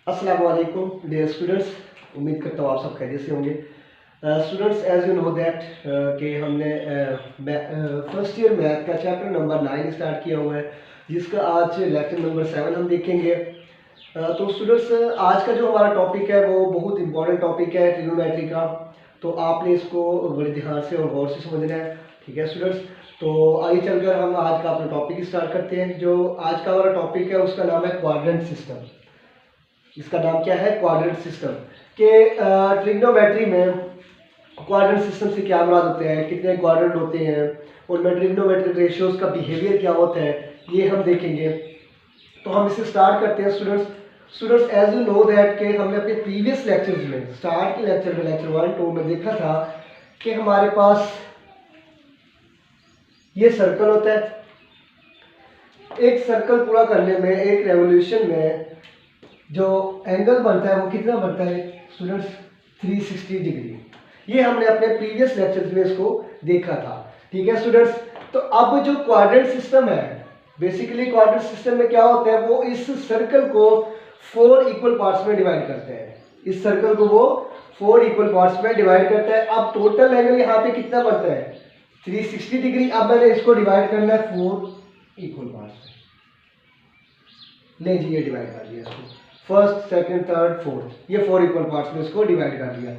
अस्सलाम वालेकुम dear students. उम्मीद करता हूँ आप सब खैरियत से होंगे। Students, as you know that कि हमने फर्स्ट ईयर मैथ का चैप्टर नंबर 9 स्टार्ट किया हुआ है, जिसका आज लेक्चर नंबर 7 हम देखेंगे। तो स्टूडेंट्स, आज का जो हमारा टॉपिक है वो बहुत इंपॉर्टेंट टॉपिक है ट्रिग्नोमेट्री का। तो आपने इसको बड़े ध्यान से और गौर से समझना है, ठीक है स्टूडेंट्स। तो आइए चलकर हम आज का अपना टॉपिक स्टार्ट करते हैं। जो आज का हमारा टॉपिक है उसका नाम है क्वाड्रेंट सिस्टम। इसका नाम क्या है? Quadrant system. के ट्रिग्नोमेट्री में क्वाड्रेंट सिस्टम से क्या मुराद होते हैं, कितने क्वाड्रेंट होते हैं, उनमें ट्रिग्नोमेट्रिक रेशियोज का बिहेवियर क्या होता है, ये हम देखेंगे। तो हम इसे स्टार्ट करते हैं students as you know that कि हमने अपने प्रीवियस लेक्चर्स में, स्टार्ट के लेक्चर में, लेक्चर 1 2 में देखा था कि हमारे पास ये सर्कल होता है। एक सर्कल पूरा करने में, एक रेवोल्यूशन में जो एंगल बनता है वो कितना बनता है स्टूडेंट्स? 360 डिग्री। ये हमने अपने प्रीवियस लेक्चर्स में इसको देखा था, ठीक है स्टूडेंट्स। तो अब जो क्वाड्रेंट सिस्टम है, बेसिकली क्वाड्रेंट सिस्टम में क्या होता है, वो इस सर्कल को 4 इक्वल पार्ट्स में डिवाइड करते हैं। इस सर्कल को वो 4 इक्वल पार्ट्स में डिवाइड करता है। अब टोटल एंगल यहाँ पे कितना बनता है? 360 डिग्री। अब मैंने इसको डिवाइड करना है 4 इक्वल पार्ट्स में। ले जी, ये डिवाइड कर दिया इसको, फर्स्ट सेकंड थर्ड फोर्थ, ये 4 इक्वल पार्ट्स में इसको डिवाइड कर दिया।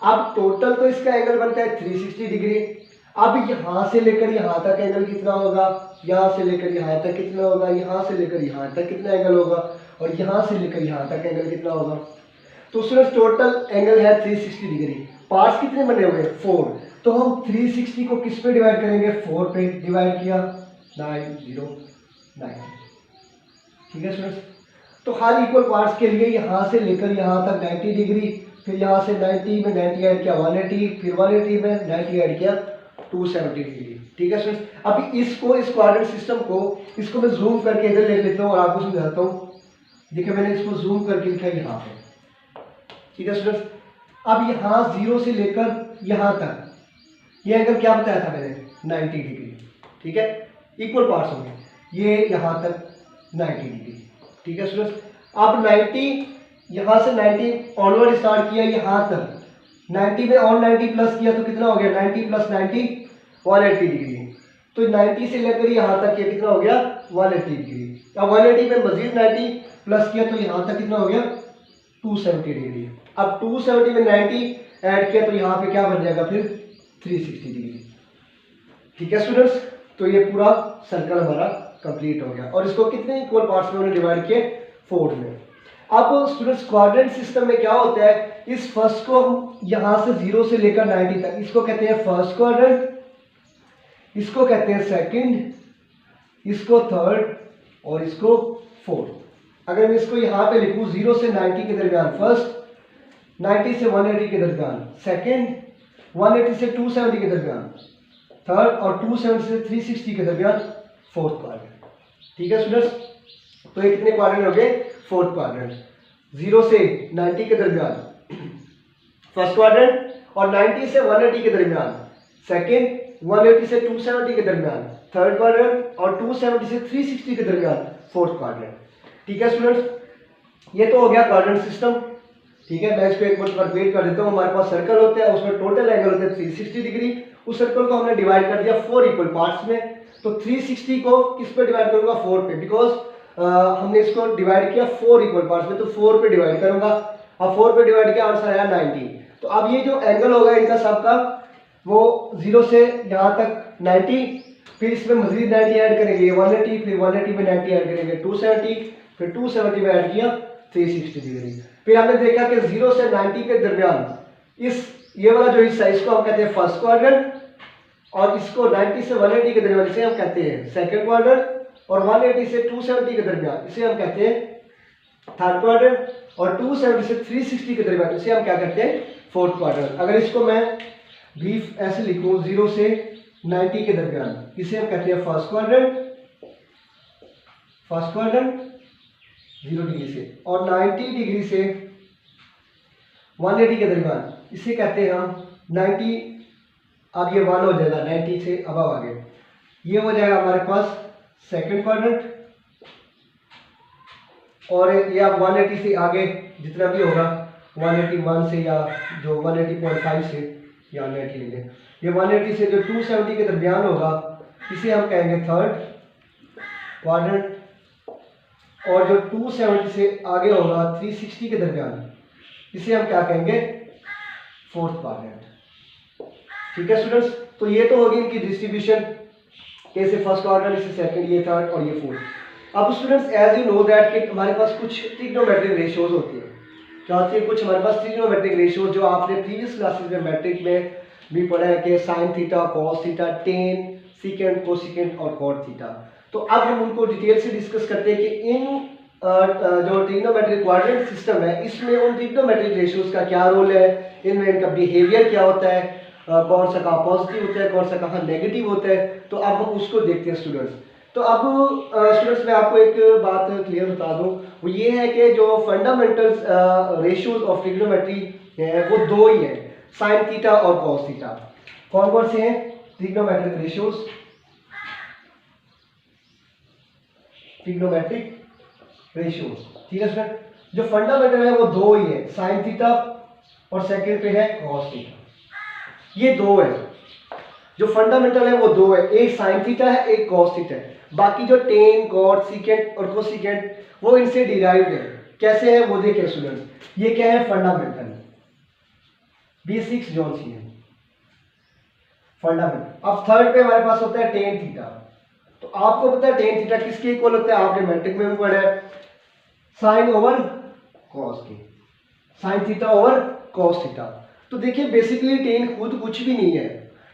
अब टोटल तो इसका एंगल बनता है 360 डिग्री। अब यहाँ से लेकर यहाँ तक एंगल कितना होगा, यहाँ से लेकर यहाँ तक कितना होगा, यहाँ से लेकर यहाँ तक कितना एंगल होगा, और यहाँ से लेकर यहाँ तक एंगल कितना होगा। तो उसमें टोटल एंगल है 360 डिग्री। पार्ट्स कितने बने हुए? 4। तो हम 360 को किस पे डिवाइड करेंगे? 4 पे डिवाइड किया, 9 0 9, ठीक है स्टूडेंट्स। तो हर इक्वल पार्ट्स के लिए यहाँ से लेकर यहाँ तक 90 डिग्री, फिर यहाँ से 90 में 90 ऐड किया 180, फिर 180 में 90 ऐड किया 270 डिग्री, ठीक है स्टूडेंट्स। अभी इसको, इस क्वाड्रेंट सिस्टम को, इसको मैं जूम करके इधर ले लेता हूँ और आपको समझाता हूँ। देखिए मैंने इसको जूम करके लिखा है यहाँ पे, ठीक है स्टूडेंट्स। अब यहाँ 0 से लेकर यहाँ तक ये एंगल क्या बताया था मैंने? 90 डिग्री, ठीक है। इक्वल पार्ट्स होंगे, ये यहाँ तक 90 डिग्री, ठीक है स्टूडेंट्स। अब 90, यहाँ से 90 ऑनवर्ड स्टार्ट किया यहाँ तक, 90 में और 90 प्लस किया तो कितना हो गया? 90 प्लस 90 180 डिग्री। तो 90 से लेकर यहाँ तक ये कितना हो गया? 180 डिग्री। अब 180 में मजीद 90 प्लस किया तो यहाँ तक कितना हो गया? 270 डिग्री। अब 270 में 90 ऐड किया तो यहाँ पे क्या बन जाएगा फिर? 360 डिग्री, ठीक है स्टूडेंट्स। तो ये पूरा सर्कल हमारा कंप्लीट हो गया, और इसको कितने इक्वल पार्ट्स में उन्होंने डिवाइड किए? 4 में। अब स्टूडेंट्स क्वाड्रेंट सिस्टम में क्या होता है, इस फर्स्ट को हम यहाँ से 0 से लेकर 90 तक, इसको कहते हैं फर्स्ट क्वाड्रेंट, इसको कहते हैं सेकंड, इसको थर्ड, और इसको फोर्थ। अगर मैं इसको यहाँ पे लिखूँ 0 से 90 के दरमियान फर्स्ट, 90 से 180 के दरमियान सेकंड, 180 से 270 के दरमियान थर्ड, और 270 से 360 के दरमियान फोर्थ क्वाड्रेंट, ठीक है स्टूडेंट्स। तो ये कितने क्वाड्रेंट हो गए? 4th quadrant. 0 से 90 के दरमियान फर्स्ट क्वाड्रेंट, और 90 से 180 के दरमियान सेकंड, 180 से 270 के दरमियान थर्ड क्वाड्रेंट, और 270 से 360 के दरमियान फोर्थ क्वाड्रेंट, ठीक है स्टूडेंट्स। ये तो हो गया क्वाड्रेंट सिस्टम, ठीक है। मैं इसको एक बार कंप्लीट कर देता हूँ। हमारे पास सर्कल होता है, उसमें टोटल एंगल होता है 360 डिग्री। उस सर्कल को हमने डिवाइड कर दिया 4 इक्वल पार्ट्स में। तो 360 को किस पे डिवाइड करूंगा? 4 पे, बिकॉज हमने इसको डिवाइड किया 4 इक्वल पार्ट्स में, तो 4 पे डिवाइड करूंगा। अब 4 पे डिवाइड किया, आंसर आया 90। तो अब ये जो एंगल होगा इनका सबका, वो 0 से यहाँ तक 90, फिर इसमें मजीद 90 ऐड करेंगे 180, फिर 180 में 90 ऐड करेंगे 270, फिर 270 में ऐड किया 360 डिग्री। फिर हमने देखा कि 0 से 90 के दरमियान ये वाला जो हिस्सा, इसको हम कहते हैं फर्स्ट क्वाड्रेंट, और इसको 90 से 180 के दरमियान इसे हम कहते हैं सेकंड क्वाड्रेंट, और 180 से 270 के दरमियान इसे हम कहते हैं थर्ड क्वाड्रेंट, और 270 से 360 के दरमियान इसे हम क्या कहते हैं? Fourth quadrant. अगर इसको मैं ब्रीफ ऐसे लिखूं, 0 से 90 के दरमियान इसे हम कहते हैं फर्स्ट क्वाड्रेंट 0 डिग्री से, और 90 डिग्री से 180 के दरमियान इसे कहते हैं हम 90, अब ये 1 हो जाएगा 90 से अब आगे, ये हो जाएगा हमारे पास सेकंड क्वाड्रेंट, और ये अब 180 से आगे जितना भी होगा 181 से या जो 180.5 से या 180 ले लें, ये 180 से जो 270 के दरमियान होगा इसे हम कहेंगे थर्ड क्वाड्रेंट, और जो 270 से आगे होगा 360 के दरमियान इसे हम क्या कहेंगे, फोर्थ क्वाड्रेंट। ठीक है स्टूडेंट्स, तो ये तो होगी इनकी डिस्ट्रीब्यूशन, कैसे फर्स्ट क्वाड्रेंट, इसे सेकंड, ये थर्ड और ये फोर्थ। अब students as you know that कि हमारे पास कुछ ट्रिग्नोमेट्रिक रेशियोज होती हैं, क्या होती है, कुछ हमारे पास ट्रिग्नोमेट्रिक रेशियोज जो आपने प्रीवियस क्लासेस में मैट्रिक में भी पढ़ा है कि sine theta, cos theta, ten, secant, cosecant और कॉट थीटा। तो अब हम उनको डिटेल से डिस्कस करते हैं कि इन जो ट्रिग्नोमेट्रिक क्वाड्रेंट सिस्टम है इसमें उन ट्रिग्नोमेट्रिक रेशियोज का क्या रोल है, इनमें इनका बिहेवियर क्या होता है, कौन सा कहाँ पॉजिटिव होता है, कौन सा कहाँ नेगेटिव होता है। तो अब हम उसको देखते हैं स्टूडेंट्स। तो अब स्टूडेंट्स मैं आपको एक बात क्लियर बता दूं, वो ये है कि जो फंडामेंटल्स रेशियोज ऑफ ट्रिग्नोमेट्री है वो दो ही है, साइन थीटा और कॉस थीटा। कौन कौन से हैं ट्रिग्नोमेट्रिक रेशियोज, ट्रिग्नोमेट्रिक रेशियोज, ठीक है स्टूडेंट। जो फंडामेंटल है वो दो ही है, साइन थीटा और सेकंड पे है कॉस थीटा, ये दो है। जो फंडामेंटल है वो दो है, एक साइन थीटा है, एक कॉस थीटा है। बाकी जो टेन, कॉट, सीकेंट और कोसिकेंट वो इनसे डिराइव्ड है। कैसे है वो देखिए स्टूडेंट्स, ये क्या है फंडामेंटल, बेसिक्स जो सी है फंडामेंटल। अब थर्ड पे हमारे पास होता है टेन थीटा। तो आपको पता है टेन थीटा किसके इक्वल होता है, आपने मैट्रिक में भी पढ़ा है, साइन ओवर कॉस के, sine theta over cos theta. तो देखिए बेसिकली टेन खुद कुछ भी नहीं है,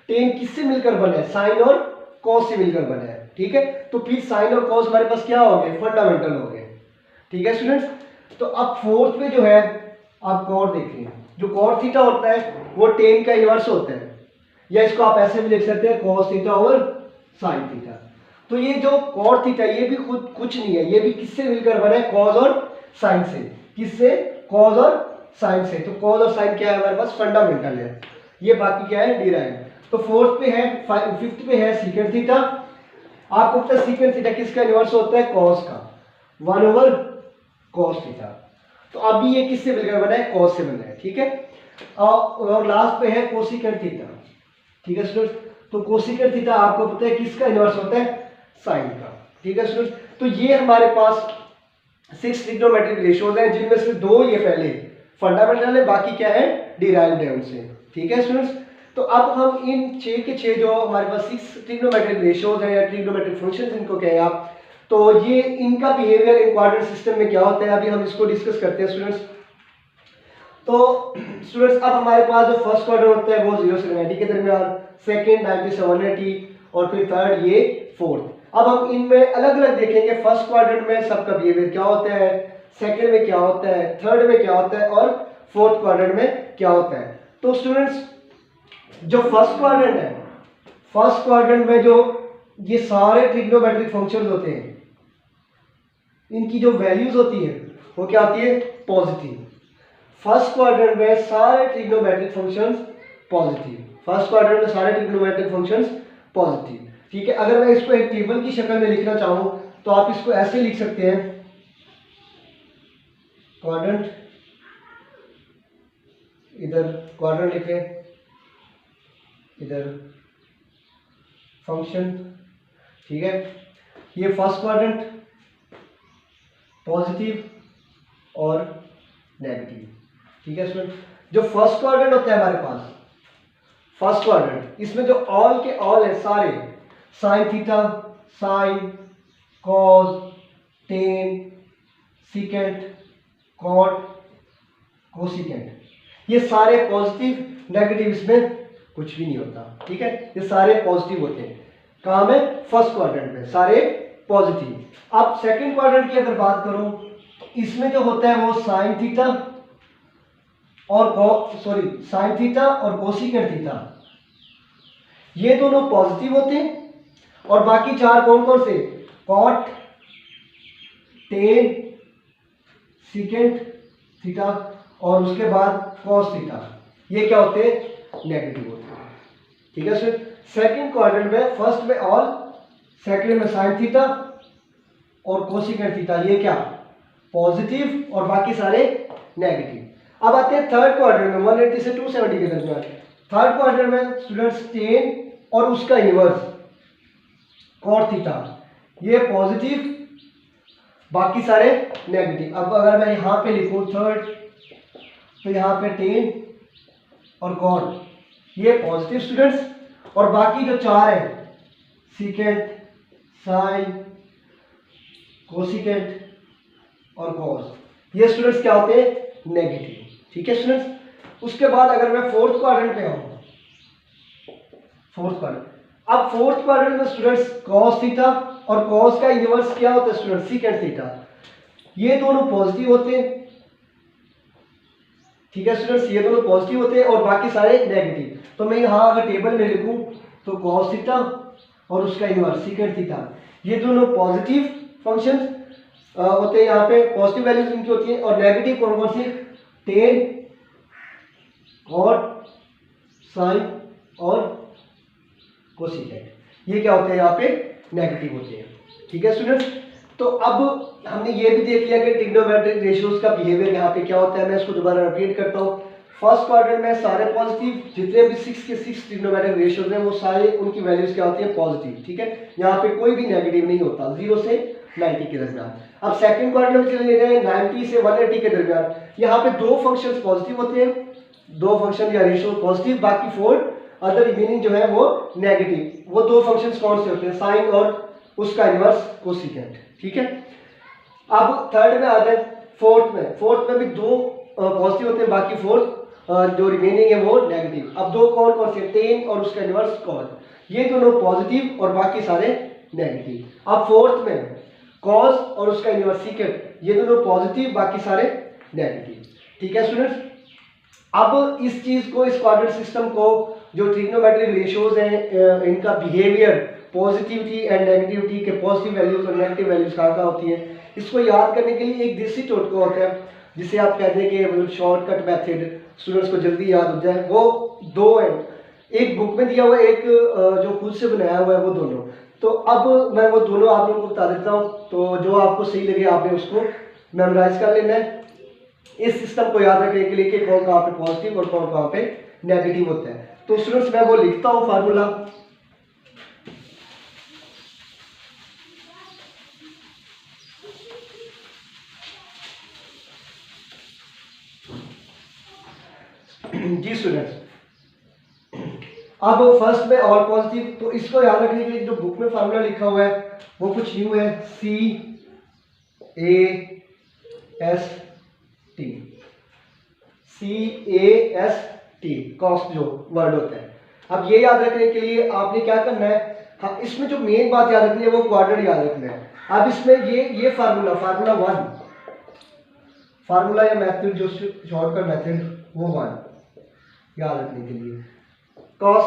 टेन किससे मिलकर बना है, साइन और कॉस से मिलकर बना है, ठीक है। तो फिर साइन और कॉस हमारे पास क्या हो गए, फंडामेंटल हो गए, ठीक है स्टूडेंट्स। तो अब फोर्थ पे जो है आप कॉट देखिए, जो कॉट थीटा होता है वो टेन का इनवर्स होता है, या इसको आप ऐसे भी लिख सकते हैं cos theta over sine theta. तो ये जो कॉट थीटा ये भी खुद कुछ नहीं है, ये भी किससे मिलकर बना है, कॉस और साइन से। किससे, कॉस और साइन से। तो कॉस और साइन क्या है हमारे पास, फंडामेंटल है, ये बाकी क्या है, डिराइव। तो फोर्थ पे है, फिफ्थ पे है सीकेंट थीटा। आपको पता है सीकेंट थीटा किसका इनवर्स होता है, कॉस का, 1 ओवर कॉस थीटा। तो अभी ये किससे मिलकर बना है, कॉस से बना है, ठीक है। और लास्ट पे है कोसिकेंट थीटा, ठीक है स्टूडेंट। तो कोसिकेंट थीटा आपको पता है किसका इनवर्स होता है, साइन का, ठीक है स्टूडेंट। तो ये हमारे पास 6 ट्रिग्नोमेट्रिक रेशियोज हैं, जिनमें से दो ये पहले फंडामेंटल है, बाकी क्या है, डिराइव्ड है उनसे, ठीक है स्टूडेंट्स। तो अब हम इन 6 के 6 जो हमारे पास 6 ट्रिग्नोमेट्रिक रेशियोज हैं या ट्रिग्नोमेट्रिक फंक्शंस इनको कहें आप, तो ये इनका बिहेवियर इन क्वाड्रेंट सिस्टम में क्या होता है, अभी हम इसको डिस्कस करते हैं स्टूडेंट्स। तो स्टूडेंट्स अब हमारे पास जो फर्स्ट क्वाड्रेंट होता है वो 0 से 90 के दरमियान, सेकंड 90 से 180 और फिर थर्ड ये फोर्थ। अब हम इनमें अलग अलग देखेंगे, फर्स्ट क्वाड्रेंट में सबका बिहेवियर क्या होता है, सेकंड में क्या होता है, थर्ड में क्या होता है और फोर्थ क्वाड्रेंट में क्या होता है। तो स्टूडेंट्स जो फर्स्ट क्वाड्रेंट है, फर्स्ट क्वाड्रेंट में जो ये सारे ट्रिग्नोमेट्रिक फंक्शंस होते हैं इनकी जो वैल्यूज होती है वो क्या होती है, पॉजिटिव। फर्स्ट क्वाड्रेंट में सारे trigonometric functions positive, first quadrant में सारे ट्रिग्नोमेट्रिक फंक्शंस पॉजिटिव, ठीक है। अगर मैं इसको एक टेबल की शक्ल में लिखना चाहूं तो आप इसको ऐसे लिख सकते हैं, क्वाड्रेंट, इधर क्वाड्रेंट लिखे, इधर फंक्शन, ठीक है। ये फर्स्ट क्वाड्रेंट पॉजिटिव और नेगेटिव, ठीक है स्टूडेंट। जो फर्स्ट क्वाड्रेंट होता है हमारे पास, फर्स्ट क्वाड्रेंट, इसमें जो ऑल के ऑल है सारे, sine theta, sine, cos, tan, secant, cot, cosecant, ये सारे पॉजिटिव, नेगेटिव इसमें कुछ भी नहीं होता, ठीक है। ये सारे पॉजिटिव होते हैं, कहाँ में, फर्स्ट क्वाड्रेंट में सारे पॉजिटिव। अब सेकंड क्वाड्रेंट की अगर बात करूं तो इसमें जो होता है वो साइन थीटा और साइन थीटा और कोसिकेंट थीटा, ये दोनों पॉजिटिव होते हैं। और बाकी चार कौन कौन से, कॉट, टेन, सीकेंट थीटा और उसके बाद कॉस थीटा, ये क्या होते हैं, नेगेटिव होते हैं, ठीक है सर। सेकंड क्वाड्रेंट में फर्स्ट में ऑल, सेकंड में साइन थीटा और कोसिकेंट थीटा, ये क्या, पॉजिटिव और बाकी सारे नेगेटिव। अब आते हैं थर्ड क्वाड्रेंट में 180 से 270 के दरमियान। थर्ड क्वाड्रेंट में स्टूडेंट्स टेन और उसका इनवर्स कॉट थीटा, ये पॉजिटिव बाकी सारे नेगेटिव। अब अगर मैं यहाँ पे लिखूँ थर्ड, तो यहाँ पे टेन और कॉट ये पॉजिटिव स्टूडेंट्स, और बाकी जो चार है सीकेंट, साइन, कोसिकेंट और कॉस, ये स्टूडेंट्स क्या होते हैं नेगेटिव। ठीक है स्टूडेंट्स। उसके बाद अगर मैं फोर्थ क्वाड्रेंट पे आऊँ, फोर्थ क्वाड्रेंट, अब फोर्थ क्वाड्रेंट में स्टूडेंट्स कॉस थीटा और कॉस का इनवर्स क्या होता है स्टूडेंट्स सीकेंट थीटा, ये दोनों पॉजिटिव होते हैं। ठीक है स्टूडेंट्स, ये दोनों पॉजिटिव होते हैं और बाकी सारे नेगेटिव। तो मैं यहाँ अगर टेबल में लिखूं तो कॉस थीटा और उसका इनवर्स सीकेंट थीटा, ये दोनों पॉजिटिव फंक्शंस होते हैं, यहाँ पे पॉजिटिव वैल्यूज इनकी होती हैं। और नेगेटिव कौन कौन सी, टेन, कॉट, साइन और कोसिकेंट, ये क्या होते हैं यहाँ पे नेगेटिव होते हैं। ठीक है स्टूडेंट्स। तो अब हमने ये भी देख लिया कि ट्रिग्नोमेट्रिक रेशियोज का बिहेवियर यहाँ पे क्या होता है। मैं इसको दोबारा रिपीट करता हूँ। फर्स्ट क्वाड्रेंट में सारे पॉजिटिव, जितने भी 6 के 6 ट्रिग्नोमेट्रिक रेशियोज हैं वो सारे उनकी वैल्यूज क्या होती है पॉजिटिव। ठीक है, यहाँ पे कोई भी नेगेटिव नहीं होता 0 से 90 के दरमियान। अब सेकंड क्वाड्रेंट में चले गए 90 से 180 के दरमियान, यहाँ पे दो फंक्शंस पॉजिटिव होते हैं, दो फंक्शन या रेशियो पॉजिटिव, बाकी 4 अदर रिमेनिंग जो है वो नेगेटिव। वो दो फंक्शंस कौन से होते हैं, साइन और उसका इनवर्स कोसिकेंट। ठीक है। अब थर्ड में आ जाए फोर्थ में भी दो पॉजिटिव होते हैं, बाकी फोर्थ जो रिमेनिंग है वो नेगेटिव। अब दो कौन कौन से, टेन और उसका इनवर्स कॉस, ये दोनों पॉजिटिव और बाकी सारे नेगेटिव। अब फोर्थ में कॉस और उसका इनवर्स सीकेंट, ये दोनों पॉजिटिव बाकी सारे नेगेटिव। ठीक है स्टूडेंट्स। अब इस चीज को, इस क्वाड्रेंट सिस्टम को, जो ट्रिग्नोमेट्रिक रेशियोज हैं इनका बिहेवियर, पॉजिटिविटी एंड नेगेटिविटी के पॉजिटिव वैल्यूज और नेगेटिव वैल्यूज कहाँ होती हैं, इसको याद करने के लिए एक देसी टोटका होता है जिसे आप कहते हैं कि मतलब शॉर्टकट मेथड, स्टूडेंट्स को जल्दी याद हो जाए। वो दो है, एक बुक में दिया हुआ है, एक जो खुद से बनाया हुआ है, वो दोनों। तो अब मैं वो दोनों आप लोगों को बता देता हूँ, तो जो आपको सही लगे आपने उसको मेमोराइज कर लेना है। इस सिस्टम को याद रखने के लिए कि कौन कहाँ पे पॉजिटिव और कौन कहाँ पे नेगेटिव होता है। तो स्टूडेंट्स मैं वो लिखता हूँ फार्मूला। जी स्टूडेंट्स, अब फर्स्ट में और पॉजिटिव, तो इसको याद रखने के लिए जो बुक में फार्मूला लिखा हुआ है वो कुछ यूं है, CAST कॉस्ट जो वर्ड होता है। अब ये याद रखने के लिए आपने क्या करना है, हाँ इसमें जो मेन बात याद रखनी है वो क्वाड्रेंट याद रखना है। अब इसमें ये फार्मूला 1 फार्मूला या मेथड जो शॉर्टकट मेथड वो 1 याद रखने के लिए। कॉस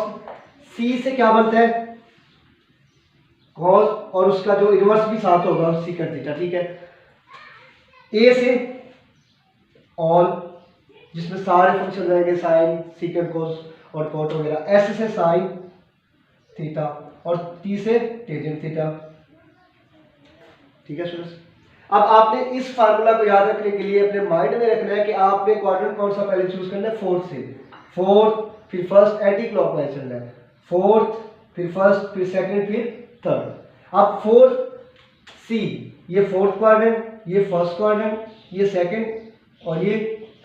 सी से क्या बनता है कॉस, और उसका जो इनवर्स भी साथ होगा सीकेंट थीटा। ठीक है। ए से ऑल, जिसमें सारे फंक्शन रहेंगे, साइन, सीकेंट, कोस और कॉट वगैरह। एस से साइन थीटा और टी से टेंजेंट थीटा। ठीक है स्टूडेंट्स। अब आपने इस फार्मूला को याद रखने के लिए अपने माइंड में रखना है कि आपने क्वाड्रेंट कौन सा पहले चूज करना है, फोर्थ से। फोर्थ फिर फर्स्ट एंटी क्लॉकवाइज चलना है, फोर्थ फिर फर्स्ट फिर सेकंड फिर थर्ड। अब फोर्थ सी, ये फोर्थ क्वाड्रेंट, ये फर्स्ट क्वाड्रेंट, ये सेकंड और ये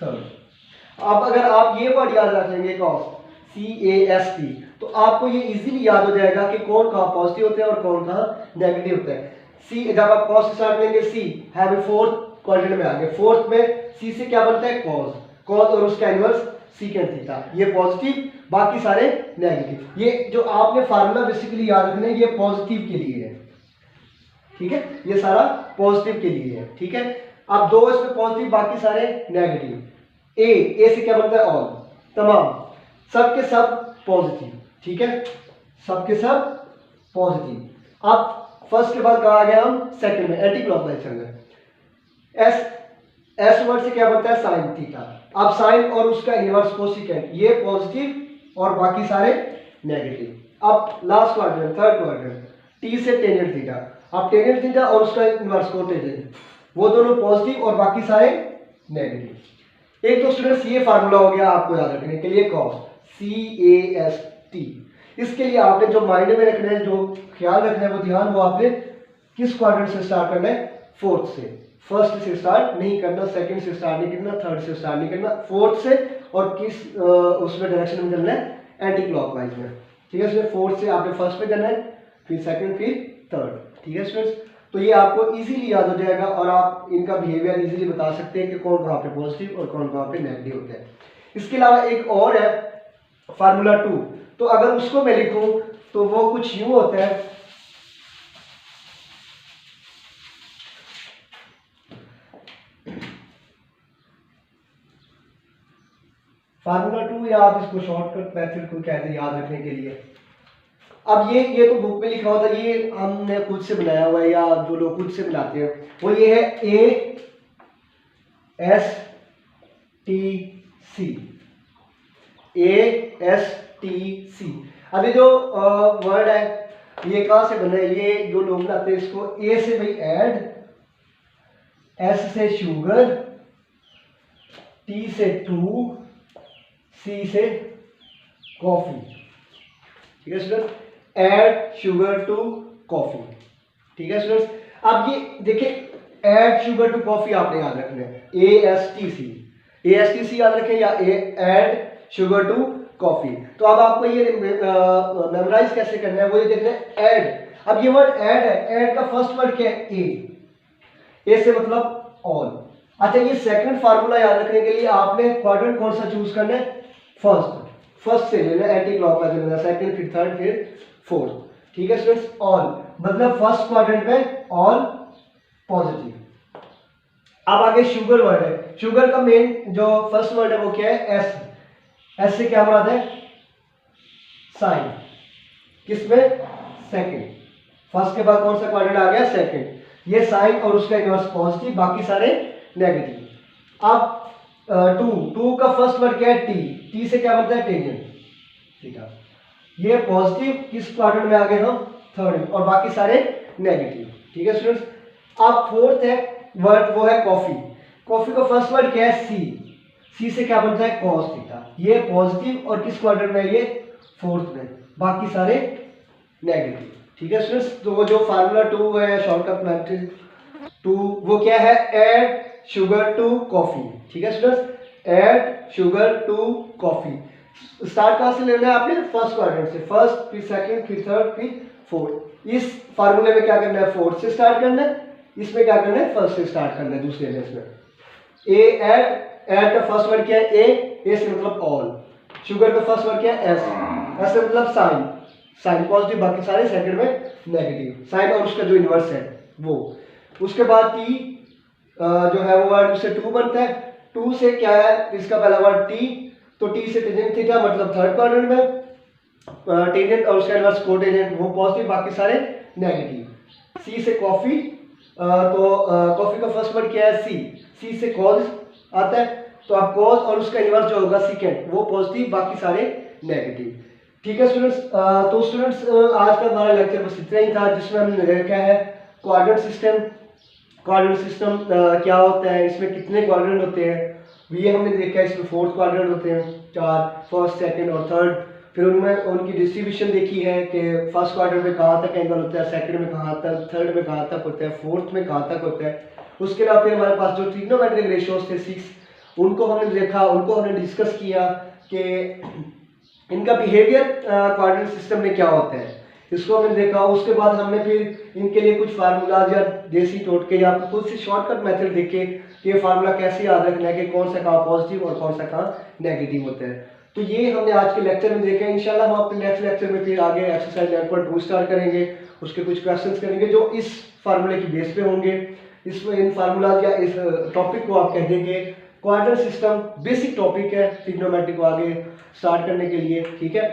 थर्ड। अब अगर आप ये वर्ड याद रख लेंगे कॉस CAST, तो आपको ये इजीली याद हो जाएगा कि कौन कहाँ पॉजिटिव होते हैं और कौन कहाँ नेगेटिव होते हैं। सी, जब आप कॉस स्टार्ट लेंगे, सी है फोर्थ क्वाड्रेंट में आ गए। फोर्थ में सी से क्या बनता है कॉस, कॉस और उसका इनवर्स सीकेंट थीटा, ये पॉजिटिव बाकी सारे नेगेटिव। ये जो आपने फार्मूला बेसिकली याद रखना है ये पॉजिटिव के लिए है। ठीक है, ये सारा पॉजिटिव के लिए है। ठीक है। अब दो इसमें पॉजिटिव बाकी सारे नेगेटिव। ए से क्या बनता है ऑल, तमाम, सब के सब पॉजिटिव। ठीक है, सब के सब पॉजिटिव। अब फर्स्ट के बाद कहा आ गया हम सेकंड में, एंटी क्लॉकवाइज चल रहा है। एस वर्ड से क्या बनता है साइन थीटा। अब साइन और उसका इनवर्स कोसिकेंट, ये पॉजिटिव और बाकी सारे नेगेटिव। अब last quadrant, third quadrant, T से टेंजेंट थीटा। अब टेंजेंट थीटा और उसका इनवर्स कोटेंजेंट, वो दोनों पॉजिटिव और बाकी सारे नेगेटिव। एक तो स्टूडेंट्स ये फार्मूला हो गया आपको याद रखने के लिए कॉस, CAST। इसके लिए आपने जो माइंड में रखना है, जो ख्याल रखना है, वो ध्यान वो आपने किस क्वाड्रेंट से स्टार्ट करना है? फोर्थ से। फर्स्ट से स्टार्ट नहीं करना, सेकंड से स्टार्ट नहीं करना, थर्ड से स्टार्ट नहीं करना, फोर्थ से। और किस उसमें डायरेक्शन में चलना है? एंटी क्लॉकवाइज में। ठीक है स्टूडेंट, फोर्थ से आपने फर्स्ट पे करना है, फिर सेकंड, फिर थर्ड। ठीक है स्टूडेंट्स, तो ये आपको इजीली याद हो जाएगा और आप इनका बिहेवियर इजीली बता सकते हैं कि कौन कहाँ पे पॉजिटिव और कौन कहाँ पे नेगेटिव होता है। इसके अलावा एक और है फार्मूला 2, तो अगर उसको मैं लिखूं तो वो कुछ यूं होता है। फार्मूला 2 या आप इसको शॉर्टकट मेथड को कहते हैं याद रखने के लिए। अब ये तो बुक में लिखा होता है, ये हमने खुद से बनाया हुआ है या जो लोग खुद से बनाते हैं, वो ये है ASTC। ASTC। अभी जो वर्ड है ये कहाँ से बना है? ये जो लोग बनाते हैं इसको, ए से भाई ऐड, एस से शुगर, टी से टू, सी से कॉफी। ठीक है student, add sugar to coffee. ठीक है स्टूडेंट्स, अब ये देखिए ऐड शुगर टू कॉफी आपने याद रखना है, ASTC। ASTC याद रखें या ऐड शुगर टू कॉफी। तो अब आपको ये मेमोराइज कैसे करना है, वो ये देखना है ऐड। अब ये वर्ड ऐड है, ऐड का फर्स्ट वर्ड क्या है? ए से मतलब ऑल। अच्छा, ये सेकंड फार्मूला याद रखने के लिए आपने क्वाड्रेंट कौन सा चूज करना है? फर्स्ट से लेना, एंटी क्लॉकवाइज लेना, सेकंड, फिर थर्ड, फिर फोर्थ। ठीक है स्टूडेंट्स, ऑल मतलब फर्स्ट क्वाड्रेंट में ऑल पॉजिटिव। अब आगे शुगर वर्ड है, शुगर का मेन जो फर्स्ट वर्ड है वो क्या है? एस। एस से क्या मराद है? साइन। किसमें? सेकंड। फर्स्ट के बाद कौन सा क्वाड्रेंट आ गया? सेकंड। ये साइन और उसका इनवर्स पॉजिटिव, बाकी सारे नेगेटिव। अब टू का फर्स्ट वर्ड क्या है? टी। टी से क्या बनता है? टेंजेंट। ठीक है, ये पॉजिटिव किस क्वाड्रेंट में आ गए हम? थर्ड, और बाकी सारे नेगेटिव। ठीक है स्टूडेंट्स, अब फोर्थ है वर्ड, वो है कॉफी। कॉफी का फर्स्ट वर्ड क्या है? सी। सी से क्या बनता है? Cos theta. ये पॉजिटिव और किस क्वाड्रेंट में? ये फोर्थ में, बाकी सारे नेगेटिव। ठीक है स्टूडेंट्स, तो वो जो फार्मूला 2 है शॉर्टकट मेथड 2, वो क्या है? Add sugar to coffee. ठीक है students, add sugar to coffee. Start कहां से लेना है आपने? फर्स्ट क्वाड्रेंट से। फर्स्ट, फिर सेकंड, फिर थर्ड, फिर फोर्थ। इस फार्मूले में क्या करना है? फोर्थ से स्टार्ट करना है, इसमें क्या करना है? फर्स्ट से स्टार्ट करना है दूसरे लेस में। ए ऐड, ऐड का फर्स्ट वर्ड क्या है? ए से मतलब ऑल। शुगर का फर्स्ट वर्ड क्या है? एस। एस से मतलब साइन। साइन पॉजिटिव, बाकी सारे सेकंड में नेगेटिव। साइन और उसका जो इनवर्स है वो। उसके बाद टी जो है वो वर्ड उससे 2 बनता है। 2 से क्या है? इसका पहला वर्ड टी, तो टी से टेंजेंट थीटा मतलब थर्ड क्वाड्रेंट में। टेंजेंट और उसका इनवर्स कोटेंजेंट वो पॉजिटिव, बाकी सारे नेगेटिव। सी से कॉफी, तो कॉफी का फर्स्ट वर्ड क्या है? सी। सी से कॉज आता है, तो अब कॉज और उसका इनवर्स जो होगा सेकंड, वो पॉजिटिव, बाकी सारे नेगेटिव। ठीक है स्टूडेंट्स, तो स्टूडेंट्स आज का हमारा लेक्चर बस इतना ही था, जिसमें हमने देखा है क्वाड्रेंट सिस्टम। क्वाड्रेंट सिस्टम क्या होता है, इसमें कितने क्वाड्रेंट होते हैं, ये हमने देखा है। इसमें 4 क्वाड्रेंट होते हैं, 4, फर्स्ट, सेकंड और थर्ड। फिर उनमें उनकी डिस्ट्रीब्यूशन देखी है कि फर्स्ट क्वाड्रेंट में कहाँ तक एंगल होता है, सेकंड में कहाँ तक, थर्ड में कहाँ तक होता है, फोर्थ में कहाँ तक होता है। उसके अलावा फिर हमारे पास जो ट्रिग्नोमेट्रिक रेशियोज थे 6, उनको हमने देखा, उनको हमने डिस्कस किया कि इनका बिहेवियर क्वाड्रेंट सिस्टम में क्या होता है, इसको हमने देखा। उसके बाद हमने फिर इनके लिए कुछ फार्मूलाज या देसी टोटके या कुछ से शॉर्टकट मेथड देखे कि ये फार्मूला कैसे याद रखना है कि कौन सा कहाँ पॉजिटिव और कौन सा कहाँ नेगेटिव होता है। तो ये हमने आज के लेक्चर में देखा है। इंशाल्लाह हम अपने नेक्स्ट लेक्चर में फिर आगे एक्सरसाइज 9.2 स्टार्ट करेंगे, उसके कुछ क्वेश्चंस करेंगे जो इस फार्मूले की बेस पे होंगे। इसमें इन फार्मूलाज या इस टॉपिक को आप कह देंगे क्वाड्रेंट सिस्टम, बेसिक टॉपिक है ट्रिग्नोमेट्री को आगे स्टार्ट करने के लिए। ठीक है,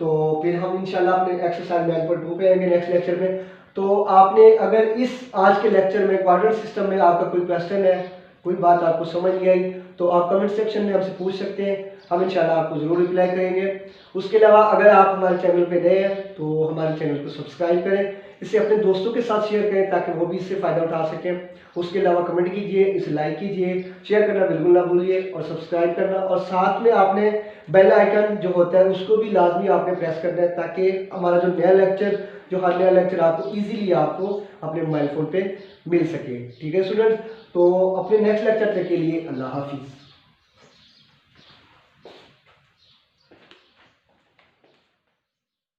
तो फिर हम इंशाल्लाह अपने एक्सरसाइज 9.2 पे आएंगे नेक्स्ट लेक्चर में। तो आपने अगर इस आज के लेक्चर में क्वाड्रेंट सिस्टम में आपका कोई क्वेश्चन है, कोई बात आपको समझ नहीं आई, तो आप कमेंट सेक्शन में हमसे पूछ सकते हैं, हम इंशाल्लाह आपको ज़रूर रिप्लाई करेंगे। उसके अलावा अगर आप हमारे चैनल पे नए हैं तो हमारे चैनल को सब्सक्राइब करें। इसे अपने दोस्तों के साथ शेयर करें ताकि वो भी इससे फ़ायदा उठा सकें। उसके अलावा कमेंट कीजिए, इसे लाइक कीजिए, शेयर करना बिल्कुल ना भूलिए और सब्सक्राइब करना, और साथ में आपने बेल आइकन जो होता है उसको भी लाजमी आपने प्रेस करना है ताकि हमारा जो हर नया लेक्चर आपको ईजीली आपको अपने मोबाइल फ़ोन पे मिल सके। ठीक है स्टूडेंट्स, तो अपने नेक्स्ट लेक्चर तक के लिए अल्लाह हाफिज़।